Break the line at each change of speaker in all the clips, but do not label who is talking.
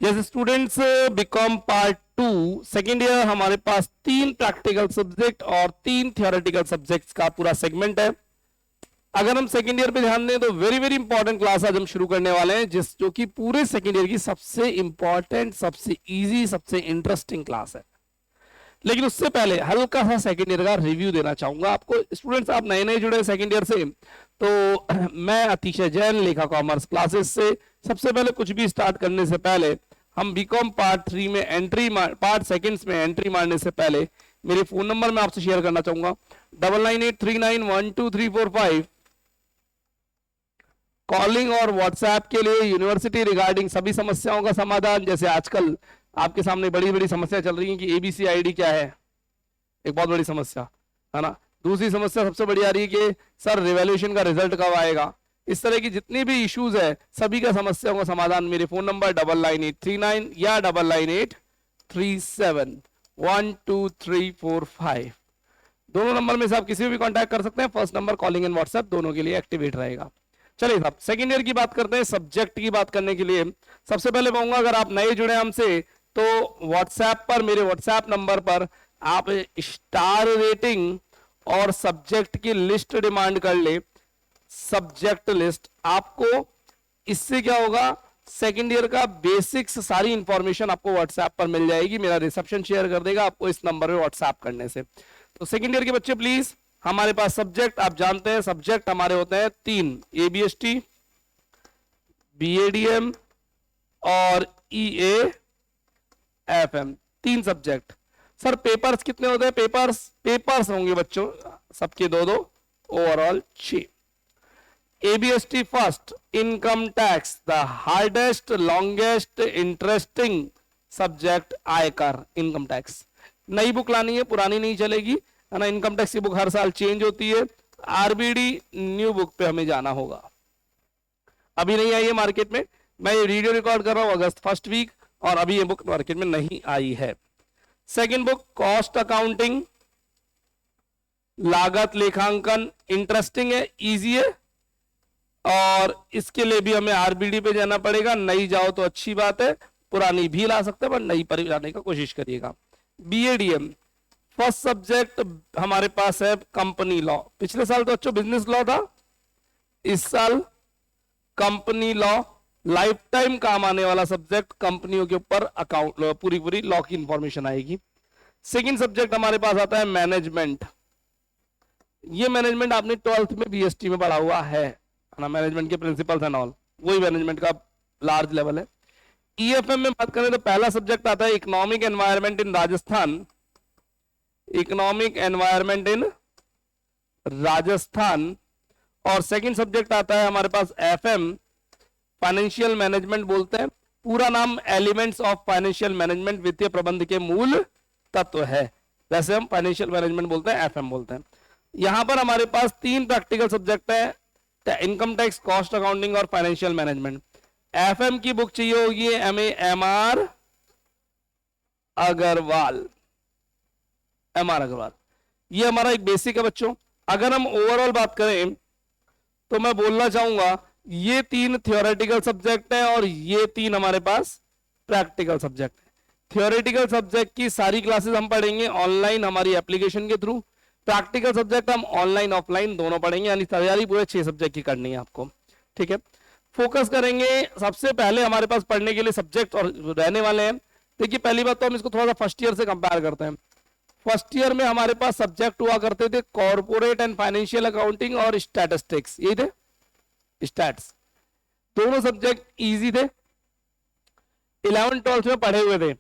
जैसे students BCom part 2 second year, हमारे पास 3 प्रैक्टिकल सब्जेक्ट और 3 थियोरेटिकल सब्जेक्ट्स का पूरा सेगमेंट है। अगर हम सेकेंड ईयर पे ध्यान दें तो वेरी वेरी इंपॉर्टेंट क्लास आज हम शुरू करने वाले हैं, जो कि पूरे सेकेंड ईयर की सबसे इंपॉर्टेंट, सबसे इजी, सबसे इंटरेस्टिंग क्लास है। लेकिन उससे पहले हल्का सा सेकेंड ईयर का रिव्यू देना चाहूंगा आपको। स्टूडेंट्स आप नए नए जुड़े सेकेंड ईयर से, तो मैं अतिशय जैन, लेखा कॉमर्स क्लासेस से। सबसे पहले कुछ भी स्टार्ट करने से पहले हम बीकॉम पार्ट 3 में एंट्री पार्ट सेकंड्स में एंट्री मारने से पहले मेरे फोन नंबर मैं आपसे शेयर करना चाहूंगा 9983912345। कॉलिंग और व्हाट्सएप के लिए यूनिवर्सिटी रिगार्डिंग सभी समस्याओं का समाधान। जैसे आजकल आपके सामने बड़ी बड़ी समस्या चल रही है कि एबीसी आईडी क्या है, एक बहुत बड़ी समस्या है ना। दूसरी समस्या सबसे बड़ी आ रही है कि सर रिवैल्यूएशन का रिजल्ट कब आएगा। इस तरह की जितनी भी इश्यूज है सभी का समस्याओं का समाधान मेरे फोन नंबर 998391 या 9983712345 दोनों नंबर में से आप किसी भी कांटेक्ट कर सकते हैं। First number calling and WhatsApp दोनों के लिए एक्टिवेट रहेगा। चलिए साहब सेकेंड ईयर की बात करते हैं। सब्जेक्ट की बात करने के लिए सबसे पहले कहूंगा, अगर आप नए जुड़े हमसे तो व्हाट्सएप पर, मेरे व्हाट्सएप नंबर पर आप स्टार रेटिंग और सब्जेक्ट की लिस्ट डिमांड कर ले, सब्जेक्ट लिस्ट। आपको इससे क्या होगा, सेकेंड ईयर का बेसिक्स सारी इंफॉर्मेशन आपको व्हाट्सएप पर मिल जाएगी। मेरा रिसेप्शन शेयर कर देगा आपको इस नंबर पे व्हाट्सएप करने से। तो सेकेंड ईयर के बच्चे प्लीज, हमारे पास सब्जेक्ट आप जानते हैं, सब्जेक्ट हमारे होते हैं 3, एबीएसटी, बीएडीएम और ईएएफएम, 3 सब्जेक्ट। सर पेपर्स कितने होते हैं? पेपर्स होंगे बच्चों सबके 2-2, overall 6। ABST first, income tax, the hardest longest interesting subject आयकर, इनकम टैक्स। नई बुक लानी है, पुरानी नहीं चलेगी, है ना। इनकम टैक्स की बुक हर साल चेंज होती है। आरबीडी न्यू बुक पे हमें जाना होगा, अभी नहीं आई है मार्केट में। मैं ये वीडियो रिकॉर्ड कर रहा हूं अगस्त फर्स्ट वीक, और अभी ये बुक मार्केट में नहीं आई है। सेकेंड बुक कॉस्ट अकाउंटिंग, लागत लेखांकन, इंटरेस्टिंग है, इजी है, और इसके लिए भी हमें आरबीडी पे जाना पड़ेगा। नई जाओ तो अच्छी बात है, पुरानी भी ला सकते हैं पर नई पर जाने का कोशिश करिएगा। बीएडीएम फर्स्ट सब्जेक्ट हमारे पास है कंपनी लॉ। पिछले साल तो अच्छा बिजनेस लॉ था, इस साल कंपनी लॉ, लाइफ टाइम काम आने वाला सब्जेक्ट। कंपनियों के ऊपर अकाउंट पूरी लॉ की इंफॉर्मेशन आएगी। सेकंड सब्जेक्ट हमारे पास आता है मैनेजमेंट। ये मैनेजमेंट आपने 12th में बीएसटी में पढ़ा हुआ है ना, मैनेजमेंट के प्रिंसिपल्स एंड ऑल, वही मैनेजमेंट का लार्ज लेवल है। ईएफएम में बात करें तो पहला सब्जेक्ट आता है economic environment in Rajasthan, economic environment in Rajasthan. और सेकंड सब्जेक्ट आता है हमारे पास एफएम, फाइनेंशियल मैनेजमेंट बोलते हैं, पूरा नाम एलिमेंट्स ऑफ फाइनेंशियल मैनेजमेंट, वित्तीय प्रबंध के मूल तत्व है, वैसे हम फाइनेंशियल मैनेजमेंट बोलते हैं, एफएम बोलते हैं। यहां पर हमारे पास 3 प्रैक्टिकल सब्जेक्ट है, इनकम टैक्स, कॉस्ट अकाउंटिंग और फाइनेंशियल मैनेजमेंट। एफएम की बुक चाहिए होगी एमआर अग्रवाल, ये हमारा एक बेसिक है बच्चों। अगर हम ओवरऑल बात करें तो मैं बोलना चाहूंगा ये 3 थियोरेटिकल सब्जेक्ट है और ये 3 हमारे पास प्रैक्टिकल सब्जेक्ट है। थियोरेटिकल सब्जेक्ट की सारी क्लासेस हम पढ़ेंगे ऑनलाइन हमारी एप्लीकेशन के थ्रू, प्रैक्टिकल सब्जेक्ट हम ऑनलाइन ऑफलाइन दोनों पढ़ेंगे, यानी तैयारी पूरे 6 सब्जेक्ट की करनी है आपको, ठीक है। फोकस करेंगे सबसे पहले हमारे पास पढ़ने के लिए सब्जेक्ट और रहने वाले हैं। देखिए पहली बात तो हम इसको थोड़ा सा फर्स्ट ईयर से कंपेयर करते हैं। फर्स्ट ईयर में हमारे पास सब्जेक्ट हुआ करते थे कॉर्पोरेट एंड फाइनेंशियल अकाउंटिंग और स्टैटिस्टिक्स, यही थे स्टैट्स। दोनों सब्जेक्ट इजी थे, 11th-12th में पढ़े हुए थे,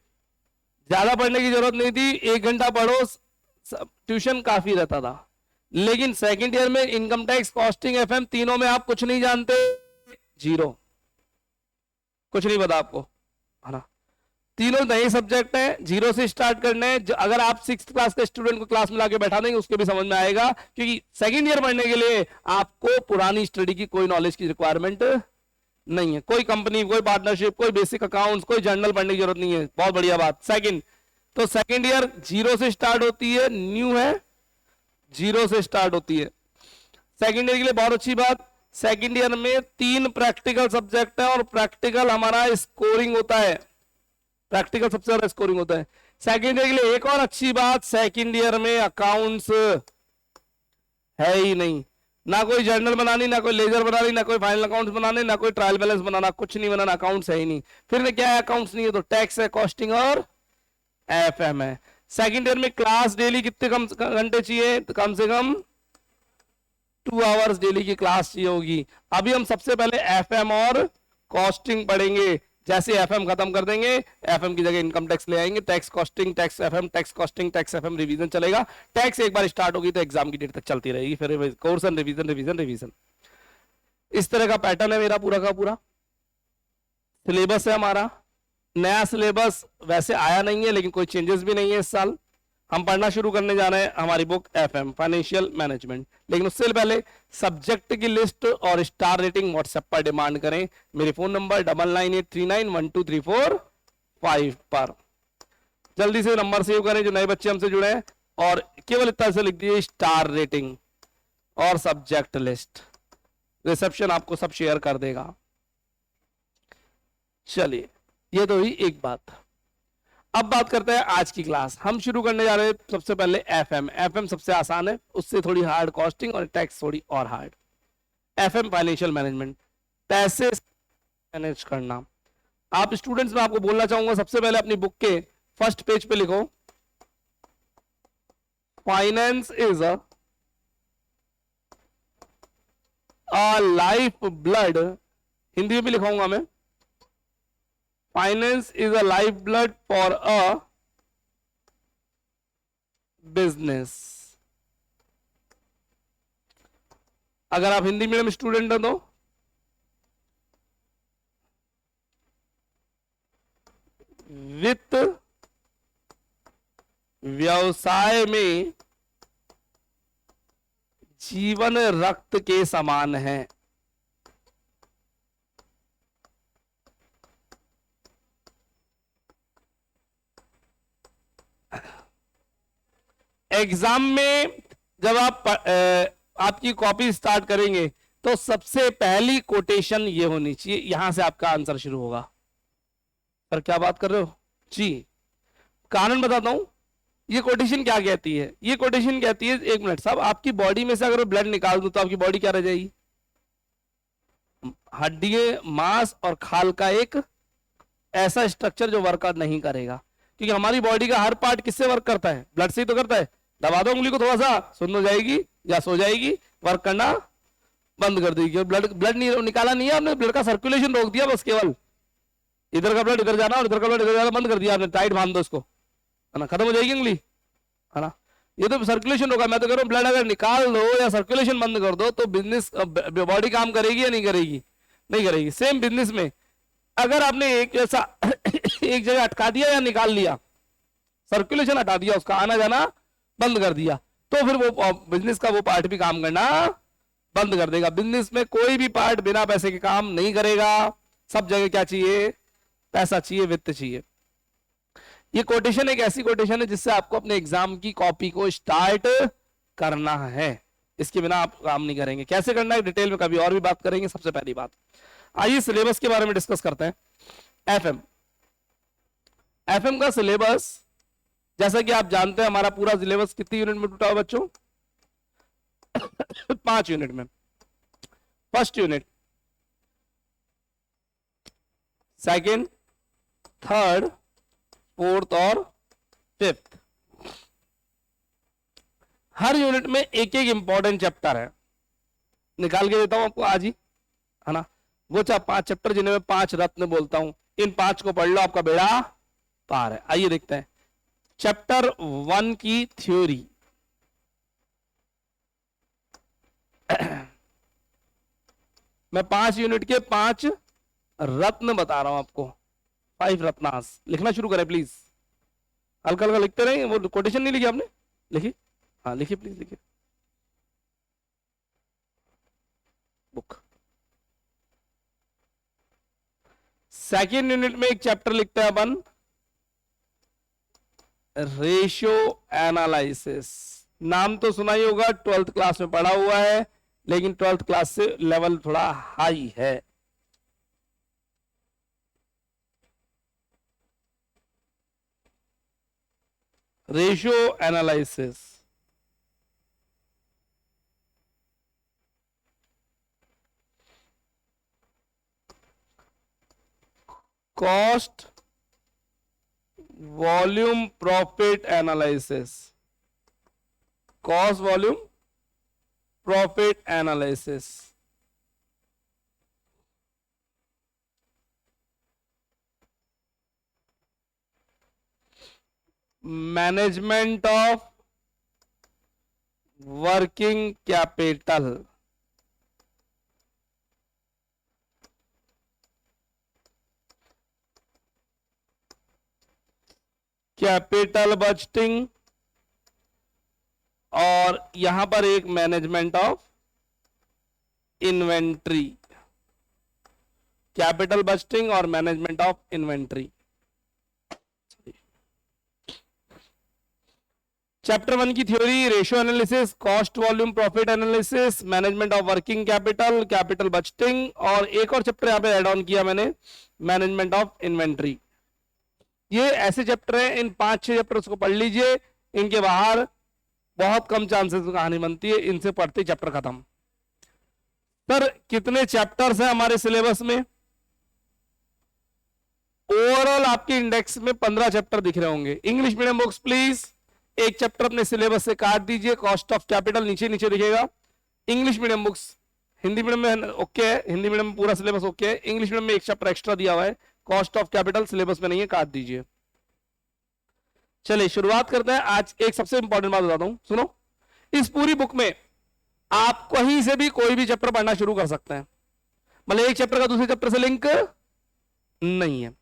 ज्यादा पढ़ने की जरूरत नहीं थी, 1 घंटा पढ़ो, ट्यूशन काफी रहता था। लेकिन सेकंड ईयर में इनकम टैक्स, कॉस्टिंग, एफएम, तीनों में आप कुछ नहीं जानते, जीरो, कुछ नहीं पता आपको, है ना। तीनों नए सब्जेक्ट हैं, जीरो से स्टार्ट करने हैं। अगर आप 6th क्लास के स्टूडेंट को क्लास में लाके बैठा देंगे उसके भी समझ में आएगा, क्योंकि सेकंड ईयर पढ़ने के लिए आपको पुरानी स्टडी की कोई नॉलेज की रिक्वायरमेंट नहीं है। कोई कंपनी, कोई पार्टनरशिप, कोई बेसिक अकाउंट्स, कोई जर्नल पढ़ने की जरूरत नहीं है। बहुत बढ़िया बात। तो सेकंड ईयर जीरो से स्टार्ट होती है, न्यू है, जीरो से स्टार्ट होती है सेकंड ईयर के लिए। बहुत अच्छी बात, सेकंड ईयर में 3 प्रैक्टिकल सब्जेक्ट है और प्रैक्टिकल हमारा स्कोरिंग होता है। प्रैक्टिकल सबसे ज्यादा स्कोरिंग होता है। सेकेंड ईयर के लिए एक और अच्छी बात, सेकेंड ईयर में अकाउंट्स है ही नहीं, ना कोई जर्नल बनानी, ना कोई लेजर बनानी, ना कोई फाइनल अकाउंट्स बनाने, ना कोई ट्रायल बैलेंस बनाना, कुछ नहीं बनाना, अकाउंट्स है ही नहीं। फिर क्या है, अकाउंट्स नहीं है तो टैक्स है, कॉस्टिंग और एफएम है। सेकेंड ईयर में क्लास डेली कितने कम घंटे चाहिए, तो कम से कम 2 आवर्स डेली की क्लास चाहिए होगी। अभी हम सबसे पहले एफएम और कॉस्टिंग पढ़ेंगे, जैसे एफएम खत्म कर देंगे एफएम की जगह इनकम टैक्स ले आएंगे, tax costing tax FM tax costing tax FM revision चलेगा। टैक्स एक बार स्टार्ट होगी तो एग्जाम की डेट तक चलती रहेगी, फिर course and revision revision revision. इस तरह का पैटर्न है मेरा पूरा का पूरा। सिलेबस है हमारा, नया सिलेबस वैसे आया नहीं है लेकिन कोई चेंजेस भी नहीं है इस साल। हम पढ़ना शुरू करने जा रहे हैं हमारी बुक एफएम फाइनेंशियल मैनेजमेंट, लेकिन उससे पहले सब्जेक्ट की लिस्ट और स्टार रेटिंग व्हाट्सएप पर डिमांड करें, मेरे फोन नंबर 9983912345 पर। जल्दी से नंबर सेव करें जो नए बच्चे हमसे जुड़े हैं, और केवल इतना से लिख दीजिए स्टार रेटिंग और सब्जेक्ट लिस्ट, रिसेप्शन आपको सब शेयर कर देगा। चलिए, ये तो हुई एक बात। अब बात करते हैं आज की क्लास। हम शुरू करने जा रहे हैं सबसे पहले एफएम। एफएम सबसे आसान है, उससे थोड़ी हार्ड कॉस्टिंग और टैक्स थोड़ी और हार्ड। एफएम फाइनेंशियल मैनेजमेंट, पैसे मैनेज करना। आप स्टूडेंट्स, में आपको बोलना चाहूंगा सबसे पहले अपनी बुक के फर्स्ट पेज पे लिखो, finance is a life blood, Hindi में भी लिखाऊंगा मैं, finance is a life blood for a business. अगर आप हिंदी मीडियम स्टूडेंट हो तो वित्त व्यवसाय में जीवन रक्त के समान है। एग्जाम में जब आप आपकी कॉपी स्टार्ट करेंगे तो सबसे पहली कोटेशन ये होनी चाहिए, यहां से आपका आंसर शुरू होगा। सर क्या बात कर रहे हो जी, कारण बताता हूं। ये कोटेशन क्या कहती है, ये कोटेशन कहती है, एक मिनट साहब, आपकी बॉडी में से अगर ब्लड निकाल दूं तो आपकी बॉडी क्या रह जाएगी, हड्डियां, मांस और खाल का एक ऐसा स्ट्रक्चर जो वर्कआउट नहीं करेगा। क्योंकि हमारी बॉडी का हर पार्ट किससे वर्क करता है, ब्लड से ही तो करता है। दबा दो उंगली को थोड़ा सा, सुन हो जाएगी या सो जाएगी, वर्क करना बंद कर देगी। ब्लड ब्लड नहीं निकाला नहीं है आपने, ब्लड का सर्कुलेशन रोक दिया बस, केवल इधर का ब्लड इधर जाना और इधर का ब्लड इधर जाना बंद कर दिया आपने, टाइट बांध दो इसको, है ना, खत्म हो जाएगी उंगली, है ना। ये तो सर्कुलेशन होगा। मैं तो कह रहा हूँ ब्लड अगर निकाल दो या सर्कुलेशन बंद कर दो तो बिजनेस बॉडी काम करेगी या नहीं करेगी, नहीं करेगी। सेम बिजनेस में अगर आपने एक ऐसा एक जगह अटका दिया या निकाल लिया, सर्कुलेशन हटा दिया, उसका आना जाना बंद कर दिया, तो फिर वो बिजनेस का वो पार्ट भी काम करना बंद कर देगा। बिजनेस में कोई भी पार्ट बिना पैसे के काम नहीं करेगा, सब जगह क्या चाहिए, पैसा चाहिए, वित्त चाहिए। ये कोटेशन एक ऐसी कोटेशन है जिससे आपको अपने एग्जाम की कॉपी को स्टार्ट करना है, इसके बिना आप काम नहीं करेंगे। कैसे करना है डिटेल में कभी और भी बात करेंगे। सबसे पहली बात, आइए सिलेबस के बारे में डिस्कस करते हैं। एफएम, एफएम का सिलेबस जैसा कि आप जानते हैं, हमारा पूरा सिलेबस कितनी यूनिट में टूटा हुआ बच्चों 5 यूनिट में। First unit, second, third, fourth और फिफ्थ। हर यूनिट में एक एक इंपॉर्टेंट चैप्टर है, निकाल के देता हूं आपको आज ही, है ना। वो 5 चैप्टर जिन्हें मैं 5 रत्न बोलता हूं, इन 5 को पढ़ लो, आपका बेड़ा पार है। आइए देखते हैं चैप्टर 1 की थ्योरी। मैं 5 यूनिट के 5 रत्न बता रहा हूं आपको, 5 रत्नास। लिखना शुरू करें प्लीज, हल्का हल्का लिखते रहे। वो कोटेशन नहीं लिखी आपने, लिखी? हाँ लिखिए प्लीज, लिखिए बुक। सेकेंड यूनिट में एक चैप्टर लिखते हैं अपन, रेशियो एनालिसिस। नाम तो सुना ही होगा, 12th क्लास में पढ़ा हुआ है, लेकिन 12th क्लास से लेवल थोड़ा हाई है। Ratio analysis, cost volume profit analysis, cost volume profit analysis, management of working capital, capital budgeting, और यहां पर एक management of inventory, capital budgeting और मैनेजमेंट ऑफ इन्वेंट्री। चैप्टर 1 की theory, ratio analysis, cost volume profit analysis, management of working capital, capital budgeting, और एक और chapter यहां पे ऐड ऑन किया मैंने, मैनेजमेंट ऑफ इन्वेंट्री। ये ऐसे चैप्टर हैं, इन 5-6 चैप्टर को पढ़ लीजिए, इनके बाहर बहुत कम चांसेस कहानी बनती है, इनसे पढ़ते चैप्टर खत्म। सर कितने चैप्टर्स हैं हमारे सिलेबस में? ओवरऑल आपके इंडेक्स में 15 चैप्टर दिख रहे होंगे। इंग्लिश मीडियम बुक्स प्लीज एक चैप्टर अपने सिलेबस से काट दीजिए, कॉस्ट ऑफ कैपिटल नीचे नीचे दिखेगा। English medium books, Hindi medium में ओके है, हिंदी मीडियम में पूरा सिलेबस ओके है, इंग्लिश मीडियम में एक चैप्टर एक्स्ट्रा दिया हुआ है, कॉस्ट ऑफ कैपिटल सिलेबस में नहीं है, काट दीजिए। चलिए शुरुआत करते हैं। आज एक सबसे इंपॉर्टेंट बात बताता हूं, सुनो। इस पूरी बुक में आप कहीं से भी कोई भी चैप्टर पढ़ना शुरू कर सकते हैं, मतलब एक चैप्टर का दूसरे चैप्टर से लिंक नहीं है।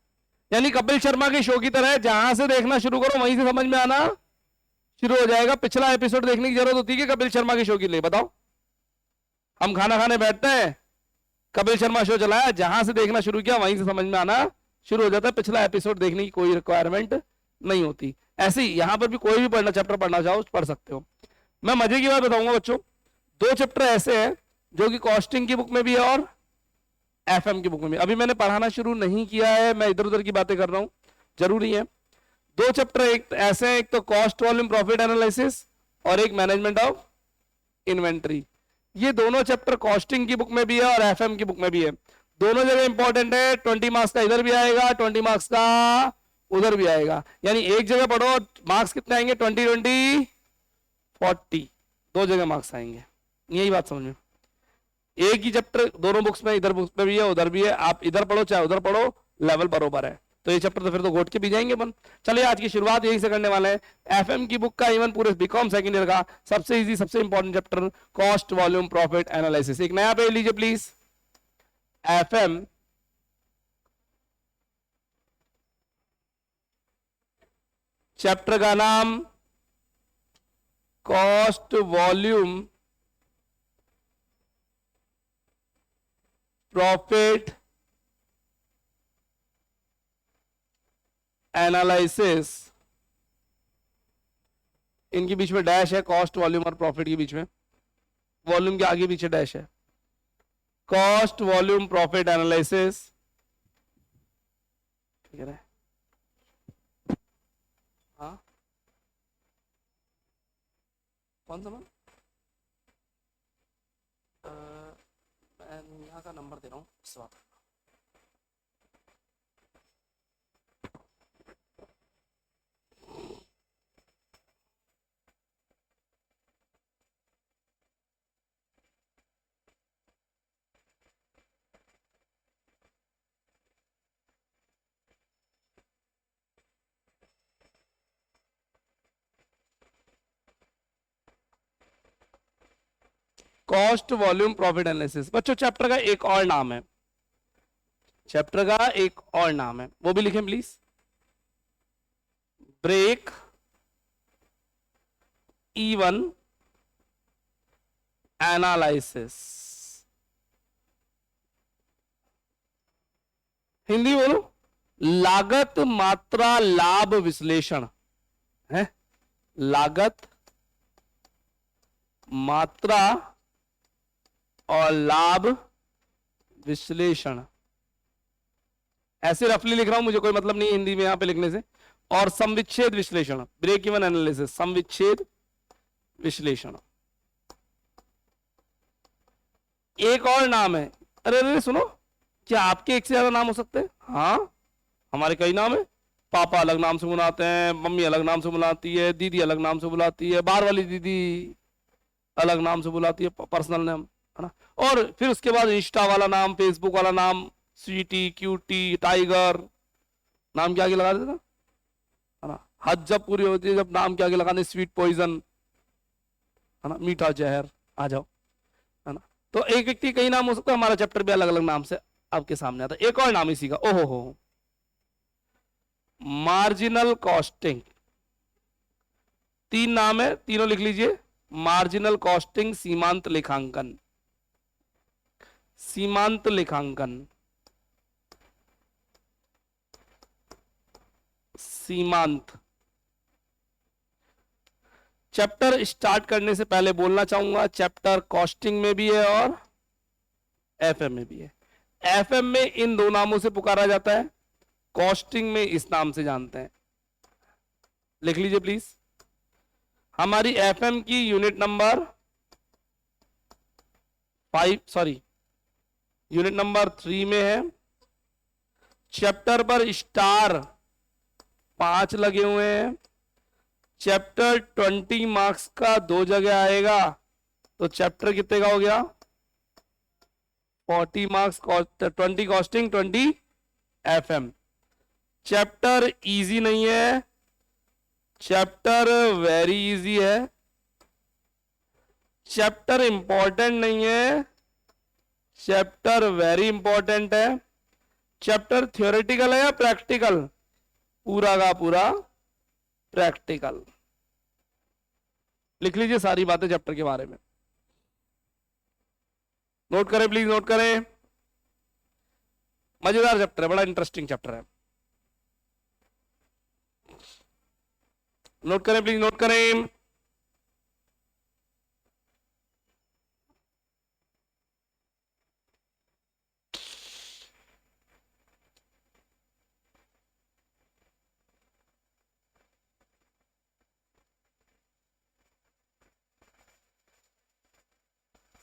यानी कपिल शर्मा के शो की तरह, जहां से देखना शुरू करो वहीं से समझ में आना शुरू हो जाएगा। पिछला एपिसोड देखने की जरूरत होती है कि कपिल शर्मा के शो के लिए? बताओ, हम खाना खाने बैठते हैं, कपिल शर्मा शो चलाया, जहां से देखना शुरू किया वहीं से समझ में आना शुरू हो जाता है, पिछला एपिसोड देखने की कोई रिक्वायरमेंट नहीं होती। ऐसे ही यहां पर भी कोई भी पढ़ना चैप्टर पढ़ना चाहो पढ़ सकते हो। मैं मजे की बात बताऊंगा बच्चों, 2 चैप्टर ऐसे हैं जो कि कॉस्टिंग की बुक में भी है और एफएम की बुक में भी। अभी मैंने पढ़ाना शुरू नहीं किया है, मैं इधर उधर की बातें कर रहा हूं, जरूरी है। 2 चैप्टर एक ऐसे हैं, एक तो कॉस्ट वॉल्यूम प्रॉफिट एनालिसिस और एक मैनेजमेंट ऑफ इन्वेंट्री। ये दोनों चैप्टर कॉस्टिंग की बुक में भी है और एफएम की बुक में भी है। दोनों जगह इंपॉर्टेंट है, 20 मार्क्स का इधर भी आएगा, 20 मार्क्स का उधर भी आएगा। यानी एक जगह पढ़ो, मार्क्स कितने आएंगे? 20 20 40, 2 जगह मार्क्स आएंगे। यही बात समझ में, एक ही चैप्टर दोनों बुक्स में, इधर बुक्स में भी है उधर भी है, आप इधर पढ़ो चाहे उधर पढ़ो, लेवल बरोबर है। तो ये चैप्टर तो फिर तो घोट के भी जाएंगे अपन। चलिए आज की शुरुआत यहीं से करने वाले हैं। एफएम की बुक का, इवन पूरे बीकॉम सेकंड ईयर का सबसे इजी सबसे important chapter, cost volume profit analysis. एक नया पेज लीजिए प्लीज, एफएम चैप्टर का नाम कॉस्ट वॉल्यूम प्रॉफिट एनालिसिस। इनके बीच में डैश है, कॉस्ट वॉल्यूम और प्रॉफिट के बीच में, वॉल्यूम के आगे पीछे डैश है। कॉस्ट वॉल्यूम प्रॉफिट एनालिसिस, ठीक है? हाँ कौन सा मैं यहाँ का नंबर दे रहा हूँ इस वक्त। कॉस्ट वॉल्यूम प्रॉफिट एनालिसिस बच्चों चैप्टर का एक और नाम है, चैप्टर का एक और नाम है, वो भी लिखें please, break even analysis. Hindi बोलो, लागत मात्रा लाभ विश्लेषण है, लागत मात्रा और लाभ विश्लेषण। ऐसे रफली लिख रहा हूं, मुझे कोई मतलब नहीं हिंदी में यहां पे लिखने से। और समविच्छेद विश्लेषण, ब्रेक इवन एनालिसिस, समविच्छेद विश्लेषण। एक और नाम है, अरे अरे सुनो, क्या आपके एक से ज्यादा नाम हो सकते हैं? हाँ, हमारे कई नाम है। पापा अलग नाम से बुलाते हैं, मम्मी अलग नाम से बुलाती है, दीदी अलग नाम से बुलाती है, बाहर वाली दीदी अलग नाम से बुलाती है, पर्सनल नाम, है ना। और फिर उसके बाद इंस्टा वाला नाम, फेसबुक वाला नाम, स्वीटी, क्यूटी, टाइगर, नाम क्या आगे लगा देता, है ना। हद जब पूरी होती है, जब नाम के आगे लगाने, स्वीट पॉइजन, है ना, मीठा जहर, आ जाओ, है ना। तो एक व्यक्ति कई नाम हो सकता है, हमारा चैप्टर भी अलग अलग नाम से आपके सामने आता है। एक और नाम इसी का, ओहो हो, मार्जिनल कॉस्टिंग। तीन नाम है, तीनों लिख लीजिए। मार्जिनल कॉस्टिंग, सीमांत लेखांकन, सीमांत लेखांकन, सीमांत। चैप्टर स्टार्ट करने से पहले बोलना चाहूंगा, चैप्टर कॉस्टिंग में भी है और एफएम में भी है। एफएम में इन दो नामों से पुकारा जाता है, कॉस्टिंग में इस नाम से जानते हैं। लिख लीजिए प्लीज। हमारी एफएम की यूनिट नंबर 3 में है। चैप्टर पर स्टार 5 लगे हुए हैं। चैप्टर 20 मार्क्स का 2 जगह आएगा, तो चैप्टर कितने का हो गया? 40 marks, 20 costing, 20 FM. Chapter easy नहीं है, चैप्टर वेरी इजी है। चैप्टर इंपॉर्टेंट नहीं है, चैप्टर वेरी इंपॉर्टेंट है। चैप्टर थियोरेटिकल है या प्रैक्टिकल? पूरा का पूरा प्रैक्टिकल। लिख लीजिए सारी बातें चैप्टर के बारे में, नोट करें प्लीज, नोट करें। मजेदार चैप्टर है, बड़ा इंटरेस्टिंग चैप्टर है। नोट करें प्लीज, नोट करें।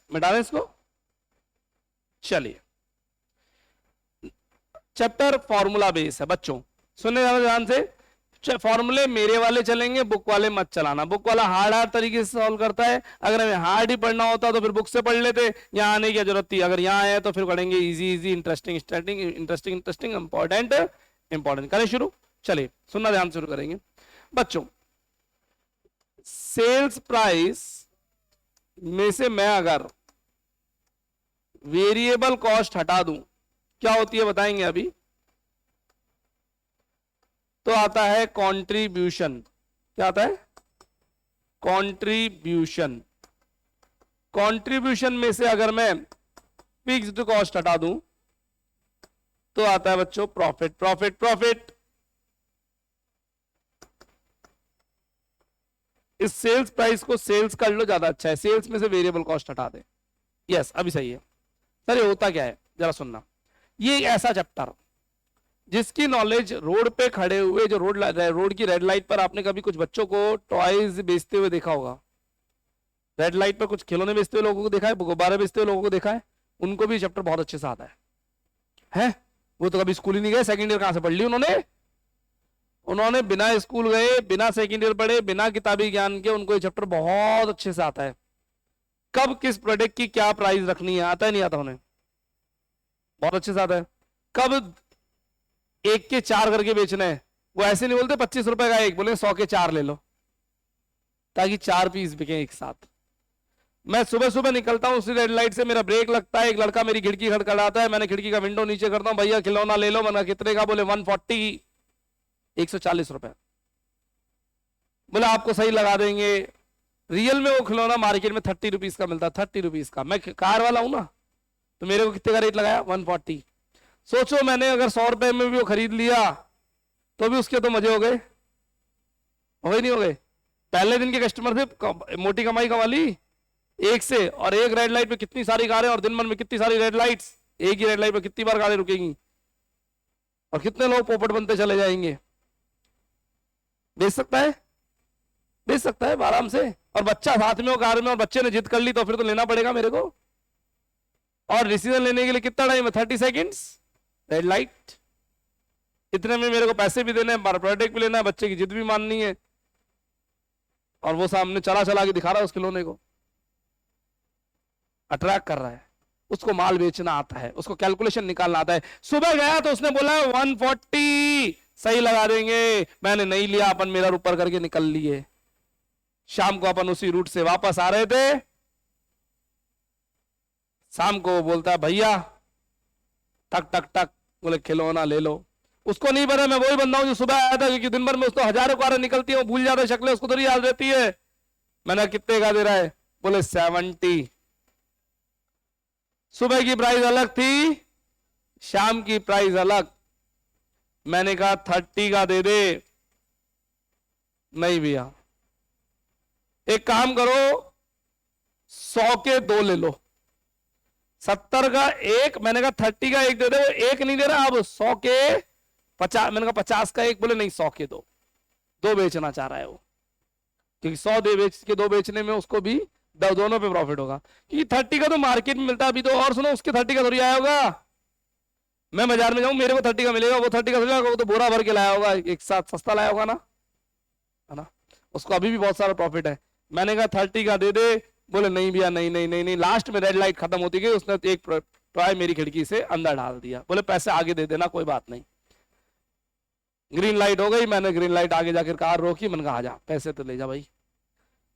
मिटा दें इसको। चलिए, चैप्टर फॉर्मूला बेस है बच्चों, सुनने जाना ध्यान से। फॉर्मूले मेरे वाले चलेंगे, बुक वाले मत चलाना। बुक वाला हार्ड तरीके से सॉल्व करता है। अगर हमें हार्ड ही पढ़ना होता तो फिर बुक से पढ़ लेते, यहाँ आने की जरूरत थी। अगर यहाँ आए तो फिर पढ़ेंगे easy easy, interesting interesting interesting interesting, important important. करें शुरू, चलिए सुनना ध्यान शुरू करेंगे बच्चों। सेल्स प्राइस में से मैं अगर वेरिएबल कॉस्ट हटा दूं, क्या होती है बताएंगे अभी। तो आता है कंट्रीब्यूशन। क्या आता है? कंट्रीब्यूशन। कंट्रीब्यूशन में से अगर मैं फिक्स्ड कॉस्ट हटा दूं तो आता है बच्चों प्रॉफिट। Profit profit. इस सेल्स प्राइस को सेल्स कर लो, ज्यादा अच्छा है। सेल्स में से वेरिएबल कॉस्ट हटा दे। यस, अभी सही है सर। ये होता क्या है जरा सुनना। ये एक ऐसा चैप्टर जिसकी नॉलेज रोड पे खड़े हुए, जो रोड की रेड लाइट पर आपने कभी कुछ बच्चों को टॉयज बेचते हुए देखा होगा। रेड लाइट पर कुछ खिलौने बेचते हुए लोगों को देखा है, गुब्बारे बेचते हुए लोगों को देखा है, उनको भी चैप्टर बहुत अच्छे से आता है? वो तो कभी स्कूल ही नहीं गए, सेकंड ईयर कहां से पढ़ ली उन्होंने बिना स्कूल गए, बिना सेकंड ईयर पढ़े, बिना किताबी ज्ञान के उनको ये चैप्टर बहुत अच्छे से आता है। कब किस प्रोडक्ट की क्या प्राइस रखनी है आता है, नहीं आता उन्हें? बहुत अच्छे से आता है। कब 1 के 4 करके बेचना है, वो ऐसे नहीं बोलते 25 रुपए का एक, बोले 100 के 4 ले लो, ताकि 4 पीस बिके एक साथ। मैं सुबह सुबह निकलता हूं उसी रेड लाइट से, मेरा ब्रेक लगता है, एक लड़का मेरी खिड़की खड़खड़ाता है, मैंने खिड़की का विंडो नीचे करता हूं, भैया खिलौना ले लो। मैंने कितने का? बोले 140, 140 रुपए। बोले आपको सही लगा देंगे। रियल में वो खिलौना मार्केट में 30 रुपीज का मिलता है, 30 रुपीज का। मैं कार वाला हूं ना, तो मेरे को कितने का रेट लगाया? 140। सोचो मैंने अगर 100 रुपए में भी वो खरीद लिया तो भी उसके तो मजे हो गए नहीं हो गए? पहले दिन के कस्टमर थे, मोटी कमाई कमा ली एक से। और एक रेड लाइट पे कितनी सारी कारें, और दिन भर में कितनी सारी रेड लाइट्स, एक ही रेड लाइट पे कितनी बार कारें रुकेंगी, और कितने लोग पोपट बनते चले जाएंगे। बेच सकता है, बेच सकता है आराम से। और बच्चा साथ में हो कार में और बच्चे ने जिद कर ली तो फिर तो लेना पड़ेगा मेरे को। और डिसीजन लेने के लिए कितना टाइम है? 30 सेकेंड्स, रेड लाइट। इतने में मेरे को पैसे भी देने हैं, प्रोडक्ट भी लेना है, बच्चे की जिद भी माननी है। और वो सामने चला चला के दिखा रहा है उस खिलौने को, अट्रैक्ट कर रहा है। उसको माल बेचना आता है, उसको कैलकुलेशन निकालना आता है। सुबह गया तो उसने बोला 140 सही लगा देंगे, मैंने नहीं लिया, अपन मिरर ऊपर करके निकल लिए। शाम को अपन उसी रूट से वापस आ रहे थे, शाम को बोलता है भैया टक टक टक, बोले खिलौना ले लो। उसको नहीं पता मैं वही बंदा हूं जो सुबह आया था, क्योंकि दिन भर में उसको हजारों कारें निकलती है, वो भूल जाता है शक्लें, उसको थोड़ी याद रहती है। मैंने कितने का दे रहा है? बोले 70। सुबह की प्राइस अलग थी, शाम की प्राइस अलग। मैंने कहा 30 का दे दे। नहीं भैया, एक काम करो 100 के 2 ले लो। 70 का एक, मैंने कहा 30 का एक दे दे। वो एक नहीं दे रहा, अब 100 के 50, मैंने कहा 50 का एक, बोले नहीं 100 के 2। 2 बेचना चाह रहा है वो, क्योंकि 100 दे बेच के 2 बेचने में उसको भी दोनों पे प्रॉफिट होगा। क्योंकि 30 का तो मार्केट में मिलता है अभी तो। और सुनो, उसके 30 का थोड़ी आया होगा। मैं बाजार में जाऊं मेरे को 30 का मिलेगा, वो 30 का मिलेगा, वो तो बोरा भर के लाया होगा, एक साथ सस्ता लाया होगा ना, है ना। उसको अभी भी बहुत सारा प्रॉफिट है। मैंने कहा 30 का दे दे। बोले नहीं भैया, नहीं नहीं नहीं नहीं। लास्ट में रेड लाइट खत्म होती गई, उसने एक टॉय मेरी खिड़की से अंदर डाल दिया। बोले पैसे आगे दे देना, कोई बात नहीं। ग्रीन लाइट हो गई, मैंने ग्रीन लाइट आगे जाकर कार रोकी। मैंने कहा आ जा, पैसे तो ले जा भाई।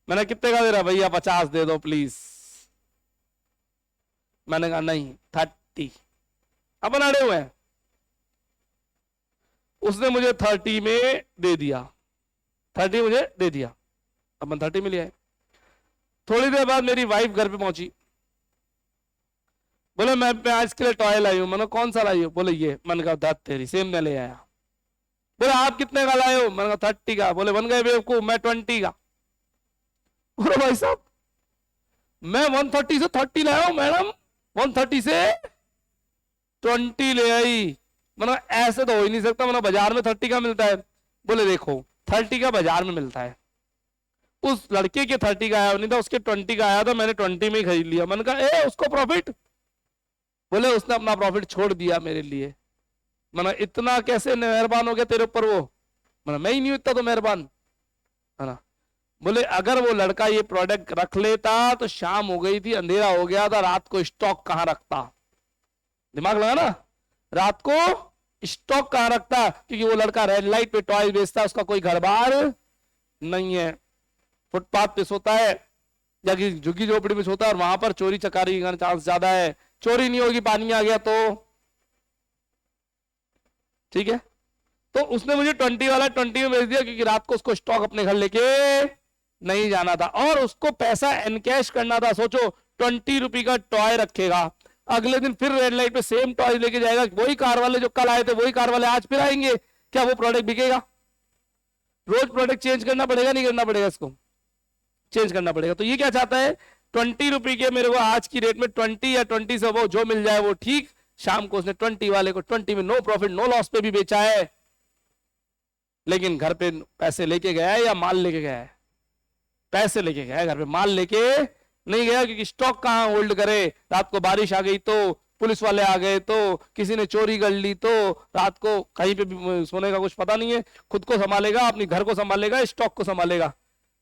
मैंने कितने का दे रहा? भैया 50 दे दो प्लीज। मैंने कहा नहीं 30। अपन अड़े हुए हैं। उसने मुझे 30 में दे दिया, 30 मुझे दे दिया, अपन 30 में लिया है। थोड़ी देर बाद मेरी वाइफ घर पे पहुंची। बोले मैं आज के लिए टॉय लाई हूं। मैंने कौन सा लाई हो? बोले ये। मैंने कहा दत्त तेरी, सेम मैं ले आया। बोले आप कितने का लाए हो? मैंने कहा 30 का। बोले बन गए बेवकूफ, मैं 20 का। बोले भाई साहब, मैं 130 से 30 लाया हूं मैडम, 130 से 20 ले आई। मैंने ऐसे तो हो ही नहीं सकता, मैंने बाजार में 30 का मिलता है। बोले देखो 30 का बाजार में मिलता है, उस लड़के के 30 का आया नहीं था, उसके 20 का आया था, मैंने 20 में ही खरीद लिया। मैंने कहा ए उसको प्रॉफिट? बोले उसने अपना प्रॉफिट छोड़ दिया मेरे लिए। मैंने इतना कैसे मेहरबान हो गया तेरे ऊपर वो? मैंने मैं ही नहीं हूं इतना तो मेहरबान, है ना। बोले अगर वो लड़का ये प्रोडक्ट रख लेता तो शाम हो गई थी, अंधेरा हो गया था, रात को स्टॉक कहां रखता? दिमाग लगा ना, रात को स्टॉक कहां रखता? क्योंकि वो लड़का रेड लाइट पे टॉय बेचता है, उसका कोई घर बार नहीं है, फुटपाथ पे सोता है या कि झुग्गी झोपड़ी में सोता है, और वहां पर चोरी चकारी का चांस ज्यादा है। चोरी नहीं होगी, पानी आ गया तो ठीक है। तो उसने मुझे 20 वाला 20 में बेच दिया, क्योंकि रात को उसको स्टॉक अपने घर लेके नहीं जाना था और उसको पैसा एनकैश करना था। सोचो 20 रुपए का टॉय रखेगा, अगले दिन फिर रेड लाइट पे सेम टॉय लेके जाएगा। वही कार वाले जो कल आए थे वही कार वाले आज फिर आएंगे, क्या वो प्रोडक्ट बिकेगा? रोज प्रोडक्ट चेंज करना पड़ेगा, नहीं करना पड़ेगा? इसको चेंज करना पड़ेगा। तो ये क्या चाहता है? 20 रुपए के मेरे को आज की रेट में 20 या 20 से वो जो मिल जाए वो ठीक। शाम को उसने 20 वाले को 20 में नो प्रॉफिट नो लॉस पे भी बेचा है, लेकिन घर पे पैसे लेके गया है या माल लेके गया है? पैसे लेके गया है, घर पे माल लेके नहीं गया, क्योंकि स्टॉक कहां होल्ड करे? रात को बारिश आ गई तो, पुलिस वाले आ गए तो, किसी ने चोरी कर ली तो, रात को कहीं पे भी सोने का कुछ पता नहीं है। खुद को संभालेगा, अपनी घर को संभालेगा, स्टॉक को संभालेगा,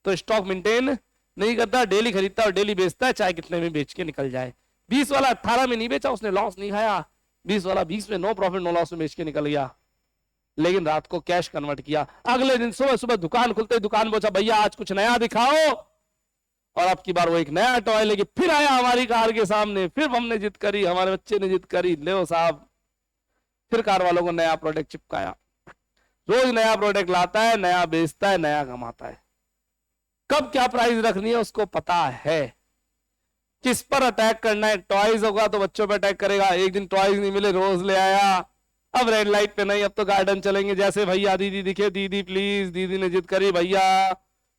तो स्टॉक मेंटेन नहीं करता, डेली खरीदता और डेली बेचता है, चाहे कितने में बेच के निकल जाए। 20 वाला 18 में नहीं बेचा, उसने लॉस नहीं खाया। 20 वाला 20 में नो प्रॉफिट नो लॉस में बेच के निकल गया, लेकिन रात को कैश कन्वर्ट किया। अगले दिन सुबह सुबह दुकान खुलते दुकान पहुंचा, भैया आज कुछ नया दिखाओ। और अब की बार वो एक नया टॉय लेके फिर आया हमारी कार के सामने, फिर हमने जिद करी, हमारे बच्चे ने जिद करी, ले साहब, फिर कार वालों को नया प्रोडक्ट चिपकाया। रोज नया प्रोडक्ट लाता है, नया बेचता है, नया कमाता है। कब क्या प्राइस रखनी है उसको पता है, किस पर अटैक करना है। टॉयज होगा तो बच्चों पर अटैक करेगा। एक दिन टॉयज नहीं मिले, रोज ले आया, अब रेड लाइट पे नहीं, अब तो गार्डन चलेंगे। जैसे भैया दीदी दिखे, दीदी प्लीज, दीदी ने जिद करी, भैया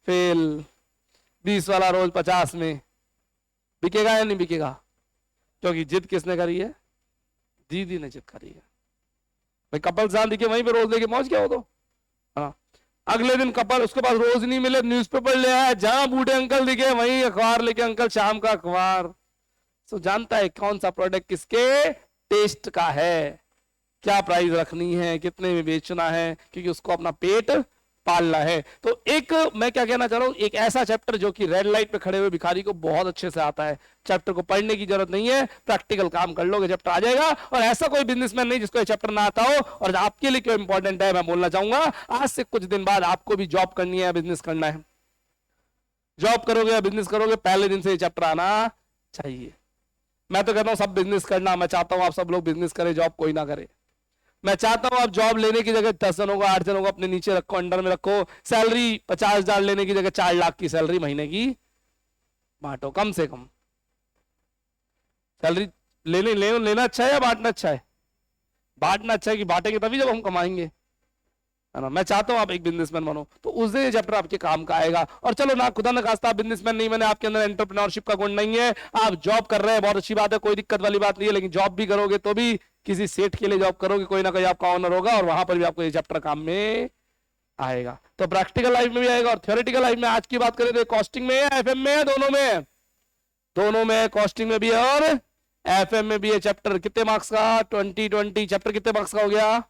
फेल। 20 वाला रोज 50 में बिकेगा या नहीं बिकेगा? क्योंकि जिद किसने करी है? दीदी ने जिद करी है। भाई कपल जान दिखे वहीं पे रोज लेके पहुंच गया हो तो, हाँ। अगले दिन कपल उसके पास रोज नहीं मिले, न्यूज़पेपर ले आया, जहां बूढ़े अंकल दिखे वहीं अखबार लेके अंकल शाम का अखबार। सो जानता है कौन सा प्रोडक्ट किसके टेस्ट का है, क्या प्राइस रखनी है, कितने में बेचना है, क्योंकि उसको अपना पेट पालना है। तो एक मैं क्या कहना चाह रहा हूं, एक ऐसा चैप्टर जो कि रेड लाइट पे खड़े हुए भिखारी को बहुत अच्छे से आता है। चैप्टर को पढ़ने की जरूरत नहीं है, प्रैक्टिकल काम कर लोगे चैप्टर आ जाएगा। और ऐसा कोई बिजनेसमैन नहीं जिसको ये चैप्टर ना आता हो। और आपके लिए क्यों इंपॉर्टेंट है मैं बोलना चाहूंगा, आज से कुछ दिन बाद आपको भी जॉब करनी है, बिजनेस करना है। जॉब करोगे या बिजनेस करोगे, पहले दिन से ये चैप्टर आना चाहिए। मैं तो कहता हूं सब बिजनेस करना, मैं चाहता हूं आप सब लोग बिजनेस करें, जॉब कोई ना करे। मैं चाहता हूं आप जॉब लेने की जगह 10 जनों को 8 जनों को अपने नीचे रखो, अंडर में रखो, सैलरी 50,000 लेने की जगह 4 लाख की सैलरी महीने की बांटो, कम से कम। सैलरी लेना अच्छा है या बांटना अच्छा है? बांटना अच्छा है, कि बांटेंगे तभी जब हम कमाएंगे, है ना। मैं चाहता हूं आप एक बिजनेसमैन बनो, तो उस दिन ये चैप्टर आपके काम का आएगा। और चलो ना खुदा ना खास्ता आप बिजनेसमैन नहीं बने, आपके अंदर एंटरप्रेन्योरशिप का गुण नहीं है, आप जॉब कर रहे हैं, बहुत अच्छी बात है, कोई दिक्कत वाली बात नहीं है। लेकिन जॉब भी करोगे तो भी किसी सेठ के लिए जॉब करोगे, कोई ना कोई आपका ऑनर होगा, और वहां पर भी आपको ये चैप्टर काम में आएगा। तो प्रैक्टिकल लाइफ में भी आएगा और थ्योरेटिकल लाइफ में। आज की बात करें तो कॉस्टिंग में है, एफएम में है, दोनों में है, दोनों में है। कॉस्टिंग में भी है और एफएम में भी है। चैप्टर कितने मार्क्स का? 20 चैप्टर कितने मार्क्स का हो गया?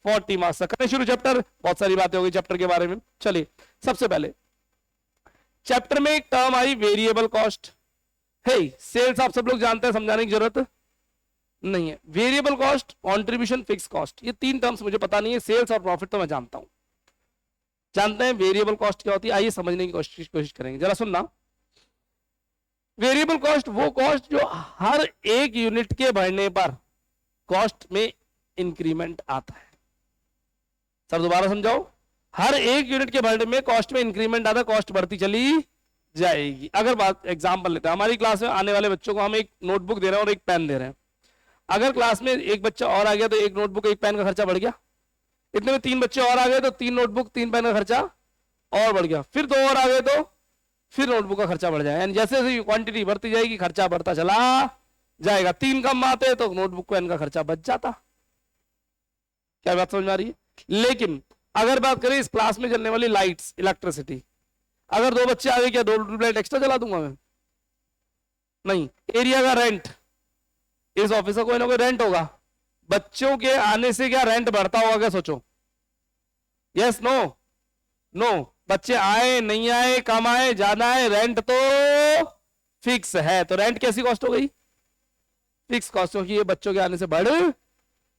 40 मार्क्स का। करें शुरू चैप्टर। बहुत सारी बातें हो गई चैप्टर के बारे में। चलिए सबसे पहले चैप्टर में एक टर्म आई वेरिएबल कॉस्ट। है सेल्स आप सब लोग जानते हैं, समझाने की जरूरत नहीं है। Variable cost, contribution, fix cost, ये 3 टर्म्स मुझे पता नहीं है। सेल्स और प्रॉफिट तो मैं जानता हूं। जानते हैं वेरिएबल कॉस्ट क्या होती है? आइए समझने की कोशिश करेंगे, जरा सुनना। वेरिएबल कॉस्ट वो कॉस्ट जो हर एक यूनिट के बढ़ने पर कॉस्ट में इंक्रीमेंट आता है। सर दोबारा समझाओ। हर एक यूनिट के बढ़ने में कॉस्ट में इंक्रीमेंट आता है, कॉस्ट बढ़ती चली जाएगी। अगर बात एग्जांपल लेते हैं, हमारी क्लास में आने वाले बच्चों को हम एक नोटबुक दे रहे हैं और एक पेन दे रहे हैं। अगर क्लास में एक बच्चा और आ गया तो एक नोटबुक एक पेन का खर्चा बढ़ गया। इतने में 3 बच्चे और आ गए तो 3 नोटबुक 3 पेन का खर्चा और बढ़ गया। फिर 2 और आ गए तो फिर नोटबुक का खर्चा बढ़ जाएगा। यानी जैसे जैसे क्वांटिटी बढ़ती जाएगी खर्चा बढ़ता चला जाएगा। 3 कम आते तो नोटबुक पेन का खर्चा बच जाता। क्या बात समझ में आ रही है? लेकिन अगर बात करें इस क्लास में चलने वाली लाइट्स, इलेक्ट्रिसिटी, अगर 2 बच्चे आ गए क्या 2 ट्यूबलाइट एक्स्ट्रा जला दूंगा मैं? नहीं। एरिया का रेंट, इस ऑफिस का कोई ना कोई रेंट होगा। बच्चों के आने से क्या रेंट बढ़ता होगा क्या? सोचो। Yes no? नो। बच्चे आए नहीं आए, कम आए ज्यादा आए, रेंट तो फिक्स है। तो रेंट कैसी कॉस्ट हो गई? फिक्स कॉस्ट, क्योंकि ये बच्चों के आने से बढ़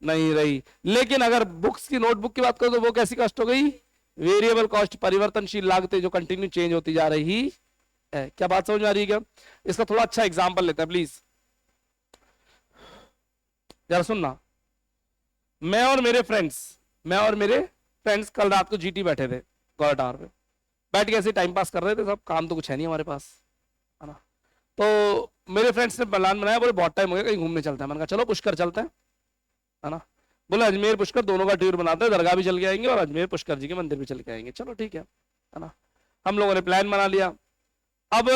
नहीं रही। लेकिन अगर बुक्स की, नोटबुक की बात करो तो वो कैसी कॉस्ट हो गई? वेरिएबल कॉस्ट, परिवर्तनशील लागतें जो कंटिन्यू चेंज होती जा रही है। क्या बात समझ में आ रही है क्या? इसका थोड़ा अच्छा एग्जांपल लेते हैं प्लीज, जरा सुनना। मैं और मेरे फ्रेंड्स कल रात को जीटी बैठे थे गौर टावर पे, बैठ के ऐसे टाइम पास कर रहे थे। सब काम तो कुछ है नहीं हमारे पास, है ना। तो मेरे फ्रेंड्स ने प्लान बनाया, बोले बहुत टाइम हो गया कहीं घूमने चलते हैं। मैंने कहा चलो पुष्कर चलते हैं, है ना। बोले अजमेर पुष्कर दोनों का टूर बनाते हैं, दरगाह भी चल के आएंगे और अजमेर पुष्कर जी के मंदिर भी चल के आएंगे। चलो ठीक है ना। हम लोगों ने प्लान बना लिया। अब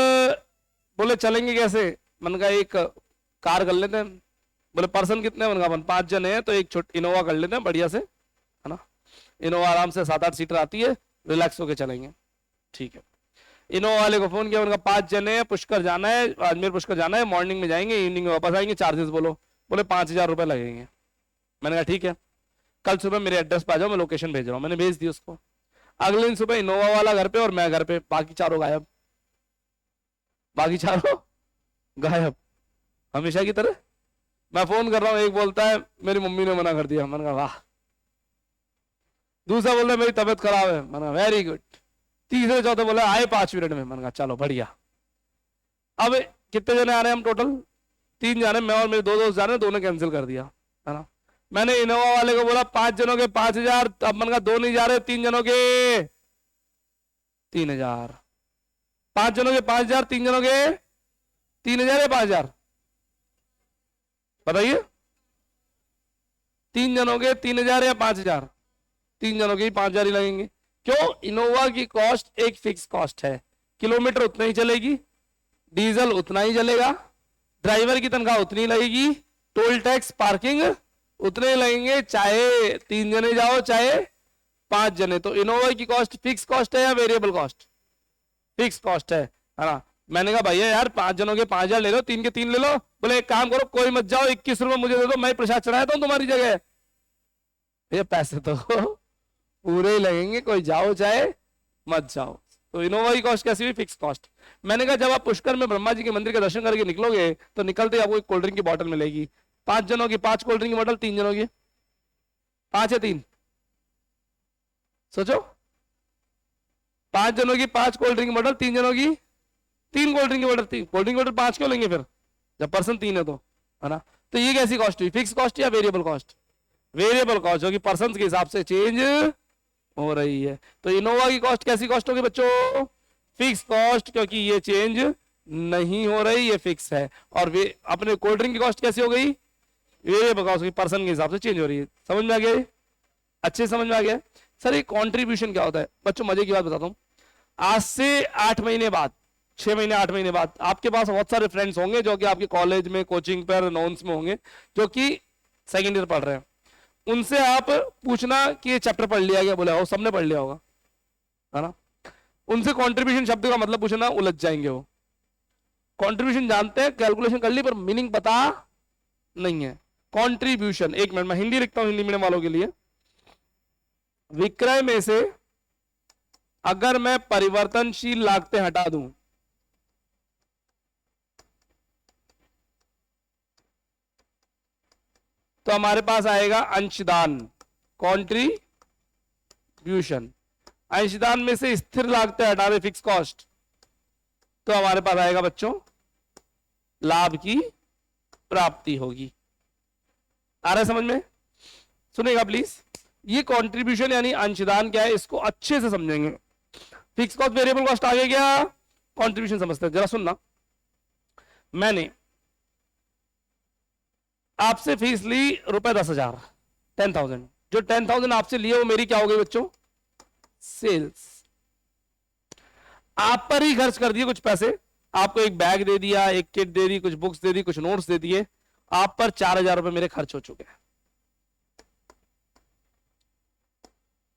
बोले चलेंगे कैसे? मैंने कहा एक कार कर लेते हैं। बोले पर्सन कितने हैं? मैंने कहा अपन 5 जन हैं, तो एक छोटी इनोवा कर लेते हैं बढ़िया से, है ना। इनोवा आराम से 7-8 सीटर आती है, रिलैक्स होके चलेंगे। ठीक है। इनोवा वाले को फोन किया, उनका 5 जने हैं, पुष्कर जाना है, अजमेर पुष्कर जाना है, मॉर्निंग में जाएंगे इवनिंग में वापस आएंगे, चार्जेस बोलो। बोले 5,000 रुपये लगेंगे। मैंने कहा ठीक है, कल सुबह मेरे एड्रेस पे आ जाओ, मैं लोकेशन भेज रहा हूँ। मैंने भेज दी उसको। अगले दिन सुबह इनोवा वाला घर पे और मैं घर पे, बाकी चारों गायब। बाकी चारों गायब हमेशा की तरह। मैं फोन कर रहा हूँ, एक बोलता है मेरी मम्मी ने मना कर दिया। मैंने कहा वाह। दूसरा बोलता है मेरी तबीयत खराब है। मैंने कहा वेरी गुड। तीसरे चौथे बोला आए 5 मिनट में। मैंने कहा चलो बढ़िया। अब कितने जने आ रहे हैं हम टोटल? 3 जाने, मैं और मेरे 2 दोस्त जा रहे हैं, 2 ने कैंसिल कर दिया, है ना। मैंने इनोवा वाले को बोला 5 जनों के 5,000। अब मैंने कहा 2 नहीं जा रहे, 3 जनों के 3,000। 5 जनों के 5,000, 3 जनों के 3,000 या 5,000 बताइए? 3 जनों के 3,000 या 5,000? 3 जनों के ही 5,000 ही लगेंगे। क्यों? इनोवा की कॉस्ट एक फिक्स कॉस्ट है, किलोमीटर उतना ही चलेगी, डीजल उतना ही चलेगा, ड्राइवर की तनख्वाह उतनी लगेगी, टोल टैक्स पार्किंग उतने ही लगेंगे, चाहे 3 जने जाओ चाहे 5 जने, तो इनोवा की कॉस्ट फिक्स कॉस्ट है या वेरिएबल कॉस्ट? फिक्स कॉस्ट है ना। मैंने कहा भैया यार 5 जनों के 5,000 ले लो, 3 के 3 ले लो। बोले एक काम करो, कोई मत जाओ, 21 रुपए मुझे दे दो, मैं प्रसाद चढ़ाया था तुम्हारी जगह। भैया पैसे तो पूरे ही लगेंगे, कोई जाओ चाहे मत जाओ। तो इनोवा की कॉस्ट कैसी हुई? Fix cost. मैंने कहा जब आप पुष्कर में ब्रह्मा जी के मंदिर के दर्शन करके निकलोगे तो निकलते ही आपको एक कोल्ड ड्रिंक की बोतल मिलेगी। 5 जनों की 5 कोल्ड ड्रिंक की बोतल, 3 जनों की 5 या 3, सोचो। 5 जनों की 5 कोल्ड ड्रिंक की बोतल, 3 जनों की 3 कोल्ड ड्रिंक की बोतल। 3 कोल्ड ड्रिंक की बोतल 5 क्यों लेंगे फिर, जब पर्सन 3 है तो, है ना। तो ये कैसी कॉस्ट हुई? फिक्स कॉस्ट या वेरिएबल कॉस्ट? वेरिएबल कॉस्ट, जो कि पर्सन के हिसाब से चेंज हो रही है। तो इनोवा की कॉस्ट कैसी कॉस्ट होगी बच्चों? फिक्स कॉस्ट, क्योंकि ये चेंज नहीं हो रही, ये फिक्स है। और वे अपने कोल्ड ड्रिंक की कॉस्ट कैसी हो गई? वेरिएबल कॉस्ट की, पर्सन के हिसाब से चेंज हो रही है। समझ में आ गया? अच्छे से समझ में आ गया? सर ये कॉन्ट्रीब्यूशन क्या होता है बच्चों? मजे की बात बताता हूँ। आज से 8 महीने बाद, 6 महीने 8 महीने बाद आपके पास बहुत सारे फ्रेंड्स होंगे जो कि आपके कॉलेज में, कोचिंग पर, नॉन्स में होंगे, जो कि सेकेंड ईयर पढ़ रहे हैं। उनसे आप पूछना कि ये चैप्टर पढ़ लिया क्या? बोले हो, सबने पढ़ लिया होगा, है ना। उनसे कंट्रीब्यूशन शब्द का मतलब पूछना, उलझ जाएंगे वो। कंट्रीब्यूशन जानते हैं, कैलकुलेशन कर ली, पर मीनिंग पता नहीं है। कंट्रीब्यूशन, एक मिनट मैं हिंदी लिखता हूं हिंदी मीडियम वालों के लिए। विक्रय में से अगर मैं परिवर्तनशील लागतें हटा दूं, तो हमारे पास आएगा अंशदान, कंट्रीब्यूशन। अंशदान में से स्थिर लागतें हटा दे, फिक्स कॉस्ट, तो हमारे पास आएगा बच्चों लाभ की प्राप्ति होगी। आ रहा है समझ में? सुनेगा प्लीज। ये कंट्रीब्यूशन यानी अंशदान क्या है, इसको अच्छे से समझेंगे। फिक्स कॉस्ट, वेरिएबल कॉस्ट आगे क्या, कंट्रीब्यूशन समझते हैं। जरा सुनना, मैंने आपसे फीस ली रुपए 10,000, 10,000। जो 10,000 आपसे लिए वो मेरी क्या हो गई बच्चों? सेल्स। आप पर ही खर्च कर दिए कुछ पैसे। आपको एक बैग दे दिया, एक किट दे दी, कुछ बुक्स दे दी, कुछ नोट्स दे दिए। आप पर 4,000 रुपए मेरे खर्च हो चुके हैं।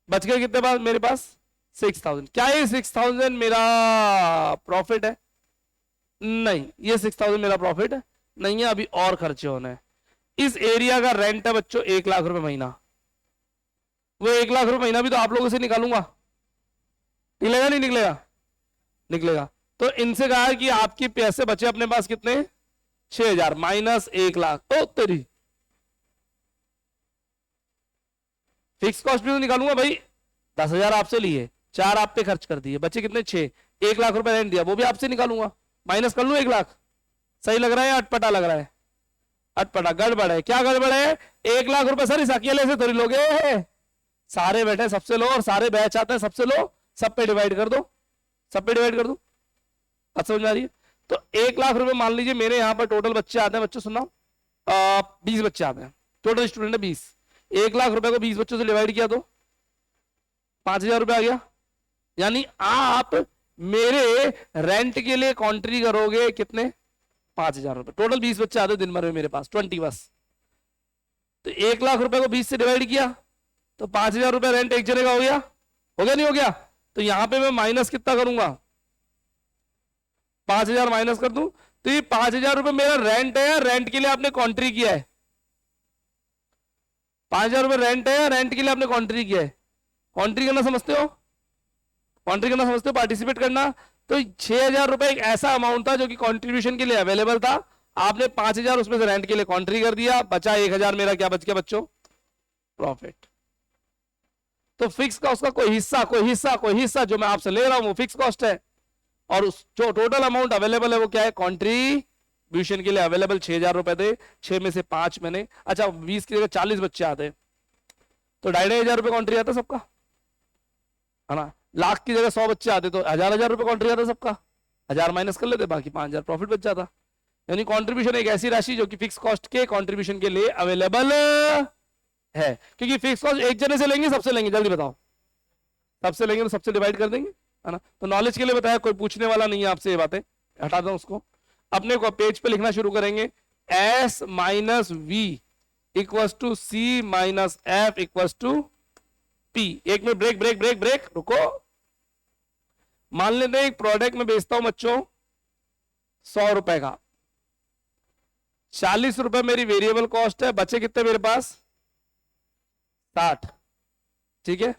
बच गए कितने पास? मेरे पास 6,000। क्या ये 6,000 मेरा प्रॉफिट है? नहीं, ये 6,000 मेरा प्रॉफिट नहीं है, अभी और खर्चे होने हैं। इस एरिया का रेंट है बच्चों 1 लाख रुपए महीना। वो 1 लाख रुपए महीना भी तो आप लोगों से निकालूंगा, निकलेगा नहीं निकलेगा? निकलेगा। तो इनसे कहा कि आपके पैसे बचे अपने पास कितने? 6,000 माइनस 1 लाख, तो तेरी फिक्स कॉस्ट भी तो निकालूंगा भाई। 10,000 आपसे लिए, 4 आप पे खर्च कर दिए, बचे कितने? 6। 1 लाख रुपए रेंट दिया, वो भी आपसे निकालूंगा, माइनस कर लूं 1 लाख। सही लग रहा है या अटपटा लग रहा है? अटपटा, गड़बड़ है। क्या गड़बड़ है? 1 लाख रुपए सर इस अकेले से थोड़ी लोगे, सारे बैठे सबसे लो, और सारे बैच आते हैं सबसे लो, सब पे डिवाइड कर दो, सब पे डिवाइड कर दो। बात समझ में आ रही है? तो 1 लाख रुपए मान लीजिए मेरे यहाँ पर टोटल बच्चे आते हैं, बच्चों सुनना, 20 बच्चे आते हैं, टोटल स्टूडेंट है 20। 1 लाख रुपए को 20 बच्चों से डिवाइड किया तो 5,000 रुपए आ गया। यानी आप मेरे रेंट के लिए कॉन्ट्री करोगे कितने? 5,000 रुपए। टोटल 20 बच्चे आते दिन भर में मेरे पास, 20 बस। तो 1 लाख रुपए को 20 से डिवाइड किया तो 5,000 रुपए रेंट एक जने का हो गया, हो गया नहीं हो गया? तो यहां पे मैं माइनस कितना करूंगा? 5,000 माइनस कर दूं तो ये 5,000 रुपए मेरा रेंट है, रेंट के लिए आपने कॉन्ट्री किया है। 5,000 रुपए रेंट है, रेंट के लिए आपने कॉन्ट्री किया है। कॉन्ट्री करना समझते हो? कॉन्ट्री करना समझते हो? पार्टिसिपेट करना। तो 6,000 रुपए एक ऐसा अमाउंट था जो कि कॉन्ट्रीब्यूशन के लिए अवेलेबल था। आपने 5,000 उसमें से रेंट के लिए कॉन्ट्री कर दिया, बचा 1,000 मेरा क्या बच गया बच्चों? प्रॉफिट। तो फिक्स कॉस्ट का कोई हिस्सा जो मैं आपसे ले रहा हूं वो फिक्स कॉस्ट है, और उस जो टोटल अमाउंट अवेलेबल है वो क्या है? कॉन्ट्रीब्यूशन के लिए अवेलेबल 6,000 रुपए थे, 6 में से 5 मैंने, अच्छा 20 की जगह 40 बच्चे आते तो 2,500 रुपए कॉन्ट्री आता सबका, है ना। लाख की जगह 100 बच्चे आते तो 1,000 रुपए कॉन्ट्री आता सबका, 1,000 माइनस कर लेते, बाकी 5,000 प्रॉफिट बच जाता। यानी कॉन्ट्रीब्यूशन एक ऐसी राशि जो कि फिक्स कॉस्ट के कॉन्ट्रीब्यूशन के लिए अवेलेबल है। क्योंकि फिक्स कॉस्ट एक जने से लेंगे, सबसे लेंगे, जल्दी बताओ, सबसे लेंगे तो सबसे डिवाइड कर देंगे, है ना। तो नॉलेज के लिए बताया, कोई पूछने वाला नहीं है आपसे ये बातें, हटा दो उसको। अपने को पेज पे लिखना शुरू करेंगे, S minus V equal to C minus F equal to P. एक में ब्रेक ब्रेक ब्रेक ब्रेक, रुको। मान लेते हैं एक प्रोडक्ट में बेचता हूं बच्चों 100 रुपए का, 40 रुपए मेरी वेरिएबल कॉस्ट है, बचे कितने मेरे पास 60, ठीक है।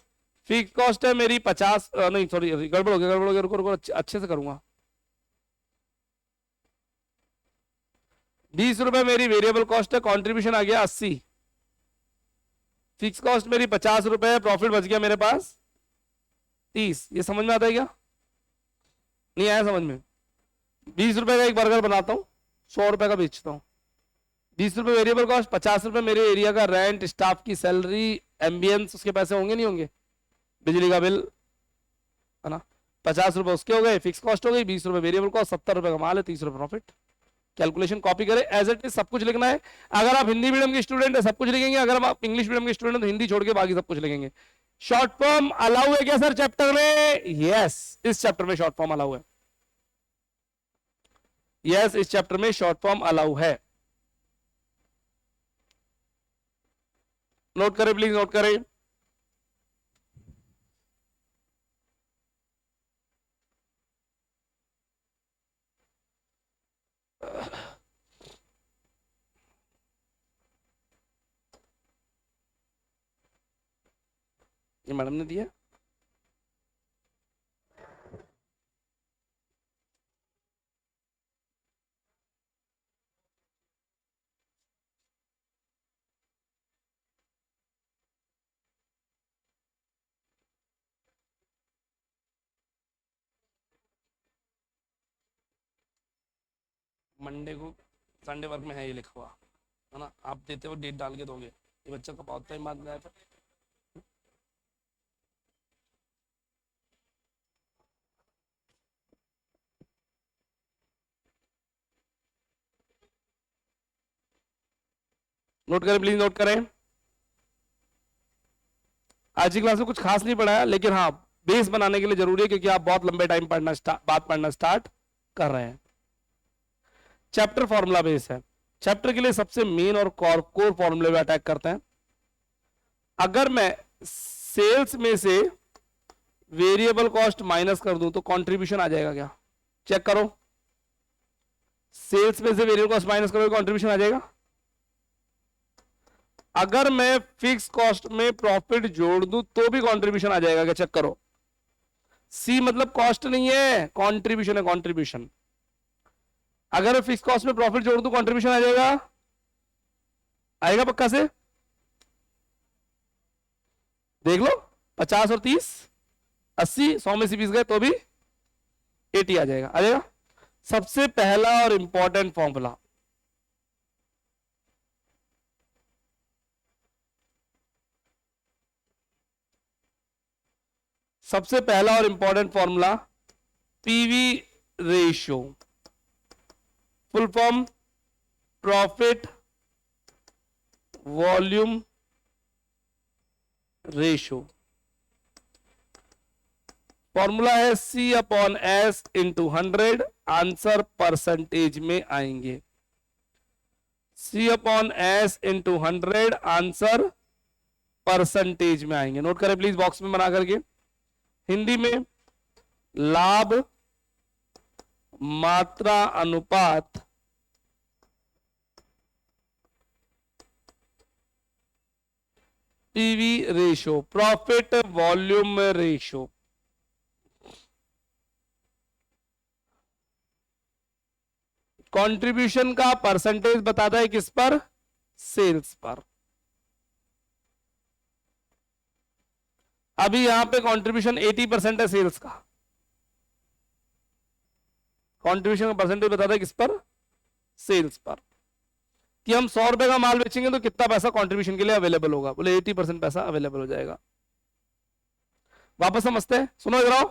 फिक्स कॉस्ट है मेरी 50, नहीं सॉरी गड़बड़ हो गया गड़बड़ हो गया, रुको रुको अच्छे से करूंगा। 20 रुपए मेरी वेरिएबल कॉस्ट है, कंट्रीब्यूशन आ गया 80, फिक्स कॉस्ट मेरी 50 रुपए है, प्रॉफिट बच गया मेरे पास 30। ये समझ में आता है क्या? नहीं आया समझ में? 20 रुपए का एक बर्गर बनाता हूं, 100 रुपए का बेचता हूं, 20 रुपए वेरिएबल कॉस्ट, 50 रुपए मेरे एरिया का रेंट, स्टाफ की सैलरी, एम्बियंस, उसके पैसे होंगे नहीं होंगे, बिजली का बिल है ना, 50 रुपए उसके हो गए, फिक्स कॉस्ट हो गई, 20 रुपए वेरिएबल कॉस्ट, 70 रुपए का माल है, 30 रुपए प्रॉफिट। कैलकुलेशन कॉपी करें, एज इट इज सब कुछ लिखना है। अगर आप हिंदी मीडियम के स्टूडेंट है सब कुछ लिखेंगे, अगर आप इंग्लिश मीडियम के स्टूडेंट है तो हिंदी छोड़ के बाकी सब कुछ लिखेंगे। शॉर्ट फॉर्म अलाउ है क्या सर चैप्टर में? यस, इस चैप्टर में शॉर्ट फॉर्म अलाउ है। यस, इस चैप्टर में शॉर्ट फॉर्म अलाउ है। नोट करें प्लीज, नोट करें। ये मैडम ने दिया। मंडे को संडे वर्क में है ये लिखा हुआ है ना, आप देते हो डेट डाल के दोगे, ये बच्चा का बहुत टाइम बाद में आया था। नोट करें प्लीज, नोट करें। आज की क्लास में कुछ खास नहीं पढ़ाया, लेकिन हाँ बेस बनाने के लिए जरूरी है, क्योंकि आप बहुत लंबे टाइम बात पढ़ना स्टार्ट कर रहे हैं। चैप्टर फॉर्मूला बेस है, चैप्टर के लिए सबसे मेन और कोर फॉर्मूले पे अटैक करते हैं। अगर मैं सेल्स में से वेरिएबल कॉस्ट माइनस कर दूं तो कंट्रीब्यूशन आ जाएगा क्या? चेक करो, सेल्स में से वेरिएबल कॉस्ट माइनस करोगे कंट्रीब्यूशन आ जाएगा। अगर मैं फिक्स कॉस्ट में प्रॉफिट जोड़ दूं तो भी कंट्रीब्यूशन आ जाएगा क्या? चेक करो। सी मतलब कॉस्ट नहीं है, कंट्रीब्यूशन है, कंट्रीब्यूशन। अगर मैं फिक्स कॉस्ट में प्रॉफिट जोड़ दूं कंट्रीब्यूशन आ जाएगा, आएगा पक्का से? देख लो, 50 और 30 80, 100 में से 20 गए तो भी 80 आ जाएगा, आ जाएगा। सबसे पहला और इंपॉर्टेंट फॉर्मूला, सबसे पहला और important formula PV ratio, full form profit volume ratio. Formula है C upon S into 100, answer percentage में आएंगे। C upon S into 100, answer percentage में आएंगे। नोट करें प्लीज बॉक्स में बना करके। हिंदी में लाभ मात्रा अनुपात PV ratio, profit volume ratio. Contribution का परसेंटेज बताता है किस पर? सेल्स पर। अभी यहां पे कंट्रीब्यूशन 80% है सेल्स का, कंट्रीब्यूशन का परसेंटेज बताता है किस पर? सेल्स पर। कि हम 100 रुपए का माल बेचेंगे तो कितना पैसा कंट्रीब्यूशन के लिए अवेलेबल होगा? बोले 80% पैसा अवेलेबल हो जाएगा। वापस समझते हैं, सुनो इधर।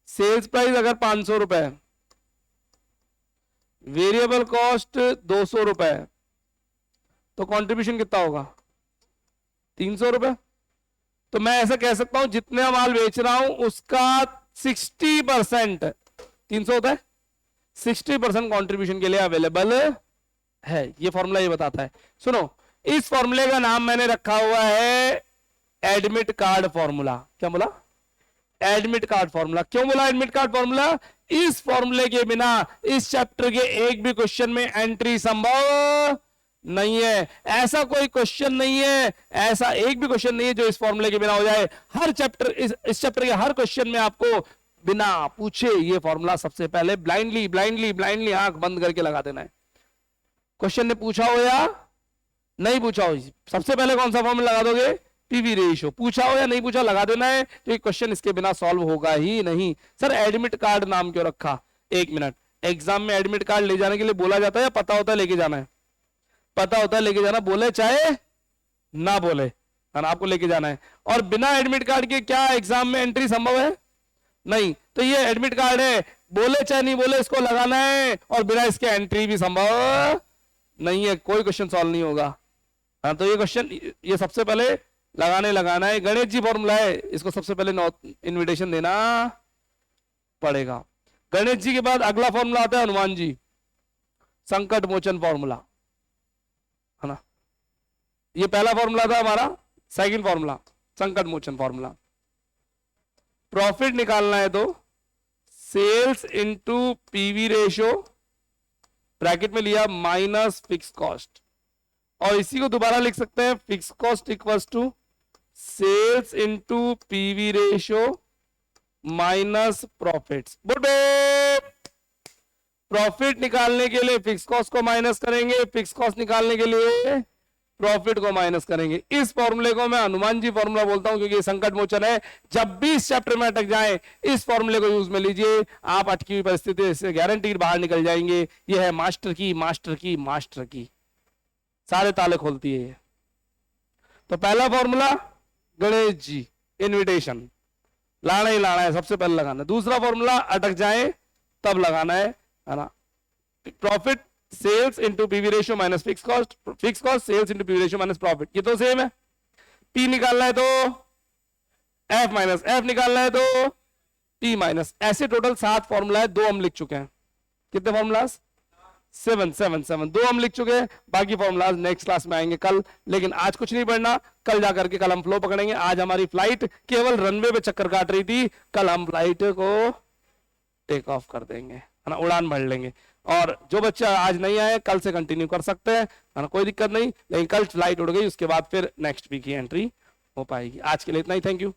सेल्स प्राइस अगर 500 रुपए है, वेरिएबल कॉस्ट 200 रुपए है, तो कंट्रीब्यूशन कितना होगा? 300 रुपए। तो मैं ऐसा कह सकता हूं जितने माल बेच रहा हूं उसका 60% 300 होता है, 60% कंट्रीब्यूशन के लिए अवेलेबल है। ये फॉर्मूला ये बताता है। सुनो, इस फॉर्मूले का नाम मैंने रखा हुआ है एडमिट कार्ड फॉर्मूला। क्या बोला? Admit card formula. क्यों बोला एडमिट कार्ड फॉर्मूला? इस फॉर्मूले के बिना इस चैप्टर के एक भी क्वेश्चन में एंट्री संभव नहीं है। ऐसा कोई क्वेश्चन नहीं है, ऐसा एक भी क्वेश्चन नहीं है जो इस फॉर्मूले के बिना हो जाए। हर चैप्टर, इस चैप्टर के हर क्वेश्चन में आपको बिना पूछे ये फॉर्मूला सबसे पहले ब्लाइंडली आंख बंद करके लगा देना है। क्वेश्चन ने पूछा हो या नहीं पूछा हो, सबसे पहले कौन सा फॉर्मूला लगा दोगे? PV ratio. पूछा हो या नहीं पूछा, लगा देना है, तो ये क्वेश्चन इसके बिना सॉल्व होगा ही नहीं। सर एडमिट कार्ड नाम क्यों रखा? एक मिनट, एग्जाम में एडमिट कार्ड ले जाने के लिए बोला जाता है या पता होता है लेके जाना है? पता होता है लेके जाना, बोले चाहे ना बोले, है ना, आपको लेके जाना है। और बिना एडमिट कार्ड के क्या एग्जाम में एंट्री संभव है? नहीं। तो ये एडमिट कार्ड है, बोले चाहे नहीं बोले इसको लगाना है, और बिना इसके एंट्री भी संभव नहीं है, कोई क्वेश्चन सॉल्व नहीं होगा। हाँ, तो ये क्वेश्चन ये सबसे पहले लगाना है। गणेश जी फॉर्मूला है, इसको सबसे पहले इनविटेशन देना पड़ेगा। गणेश जी के बाद अगला फॉर्मूला आता है हनुमान जी, संकट मोचन फॉर्मूला, है ना। ये पहला फॉर्मूला था हमारा, सेकंड फॉर्मूला संकट मोचन फॉर्मूला। प्रॉफिट निकालना है तो sales into PV ratio, bracket में लिया माइनस फिक्स कॉस्ट, और इसी को दोबारा लिख सकते हैं fix cost equals to sales into PV ratio minus profits. Profit निकालने के लिए फिक्स कॉस्ट को माइनस करेंगे, फिक्स कॉस्ट निकालने के लिए प्रॉफिट को माइनस करेंगे। इस फॉर्मूले को मैं हनुमान जी फॉर्मूला बोलता हूं, क्योंकि ये संकट मोचन है। जब भी इस चैप्टर में अटक जाए इस फॉर्मूले को यूज में लीजिए, आप अटकी हुई परिस्थिति से गारंटीड बाहर निकल जाएंगे। ये है मास्टर की, मास्टर की, मास्टर की, सारे ताले खोलती है ये। तो पहला फॉर्मूला गणेश जी, इनविटेशन लाना ही लाना है, सबसे पहले लगाना है। दूसरा फॉर्मूला अटक जाए तब लगाना है ना, profit sales into PV ratio minus fix cost, fix cost sales into PV ratio minus profit, ये तो सेम है। पी निकालना है तो एफ माइनस एफ निकालना है तो टी माइनस। ऐसे टोटल 7 फॉर्मूला है, 2 हम लिख चुके हैं। कितने फॉर्मूलाज? 7 2 हम लिख चुके हैं, बाकी फॉर्मूलाज नेक्स्ट क्लास में आएंगे कल। लेकिन आज कुछ नहीं पढ़ना, कल जाकर के कल हम फ्लो पकड़ेंगे। आज हमारी फ्लाइट केवल रनवे पे चक्कर काट रही थी, कल हम फ्लाइट को टेक ऑफ कर देंगे, है ना, उड़ान भर लेंगे। और जो बच्चा आज नहीं आए कल से कंटिन्यू कर सकते हैं, है ना, कोई दिक्कत नहीं। लेकिन कल फ्लाइट उड़ गई, उसके बाद फिर नेक्स्ट वीक की एंट्री हो पाएगी। आज के लिए इतना ही, थैंक यू।